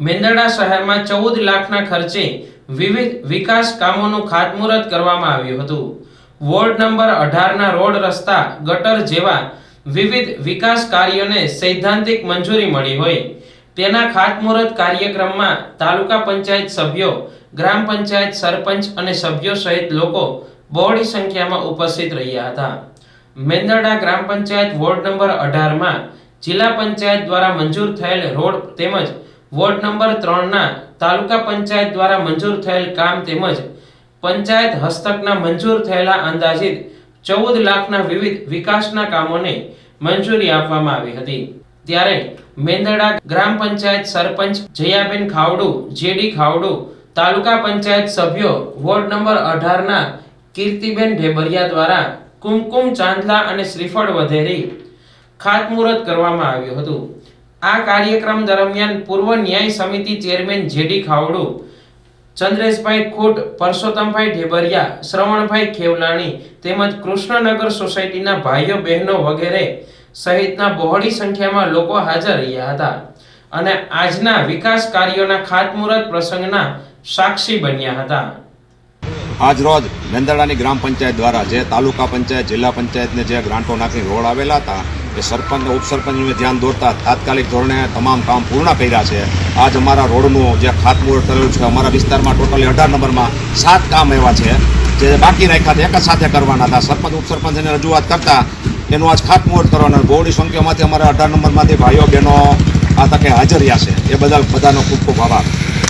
મેંદરડા શહેરમાં 14 લાખના ખર્ચે વિવિધ વિકાસ કામોનું ખાતમુહૂર્ત કરવામાં આવ્યું હતું। વોર્ડ નંબર 18ના રોડ રસ્તા ગટર જેવા વિવિધ વિકાસ કાર્યોને સૈદ્ધાંતિક મંજૂરી મળી હોય તેના ખાતમુહૂર્ત કાર્યક્રમમાં તાલુકા પંચાયત સભ્યો, ગ્રામ પંચાયત સરપંચ અને સભ્યો સહિત લોકો બહોળી સંખ્યામાં ઉપસ્થિત રહ્યા હતા। મેંદરડા ગ્રામ પંચાયત વોર્ડ નંબર 18માં જિલ્લા પંચાયત દ્વારા મંજૂર થયેલ રોડ તેમજ વોર્ડ નંબર 3ના તાલુકા પંચાયત દ્વારા મંજૂર થયેલ કામ તેમજ પંચાયત હસ્તકના મંજૂર થયેલા અંદાજિત 14 લાખના વિવિધ વિકાસના કામોને મંજૂરી આપવામાં આવી હતી। ત્યારે મેંદરડા ગ્રામ પંચાયત સરપંચ જયાબેન ખાવડુ, જેડી ખાવડુ, તાલુકા પંચાયત સભ્યો વોર્ડ નંબર 18ના કીર્તિબેન ઢેબરિયા દ્વારા કુમકુમ ચાંદલા અને શ્રીફળ વધેરી ખાતમુહૂર્ત કરવામાં આવ્યું હતું। આ કાર્યક્રમ દરમિયાન પૂર્વ ન્યાય સમિતિ ચેરમેન જેડી ખાવડુ, ચંદ્રેશભાઈ ખૂટ, પરસોત્તમભાઈ ઢેબરિયા, શ્રવણભાઈ ખેવલાણી તેમજ કૃષ્ણનગર સોસાયટીના ભાઈઓ બહેનો વગેરે સહિતના બહોળી સંખ્યામાં લોકો હાજર રહ્યા હતા અને આજના વિકાસ કાર્યોના ખાતમુહૂર્ત પ્રસંગના સાક્ષી બન્યા હતા। આજ રોજ મેંદરડાની ગ્રામ પંચાયત દ્વારા જે તાલુકા પંચાયત, જિલ્લા પંચાયતને જે ગ્રાન્ટો નાખીને રોડ આવેલા હતા એ સરપંચ અને ઉપસરપંચને ધ્યાન દોરતા તાત્કાલિક ધોરણે તમામ કામ પૂર્ણ કર્યા છે। આજ અમારા રોડનું જે ખાતમુહૂર્ત કરેલું છે, અમારા વિસ્તારમાં ટોટલી 18 નંબરમાં 7 કામ એવા છે જે બાકી રાખ્યા હતા, એક જ સાથે કરવાના હતા। સરપંચ ઉપસરપંચને રજૂઆત કરતા એનું આજ ખાતમુહૂર્ત કરવાના। બહોળી સંખ્યામાંથી અમારા 18 નંબરમાંથી ભાઈઓ બહેનો આ તકે હાજર રહ્યા છે, એ બદલ બધાનો ખૂબ ખૂબ આભાર।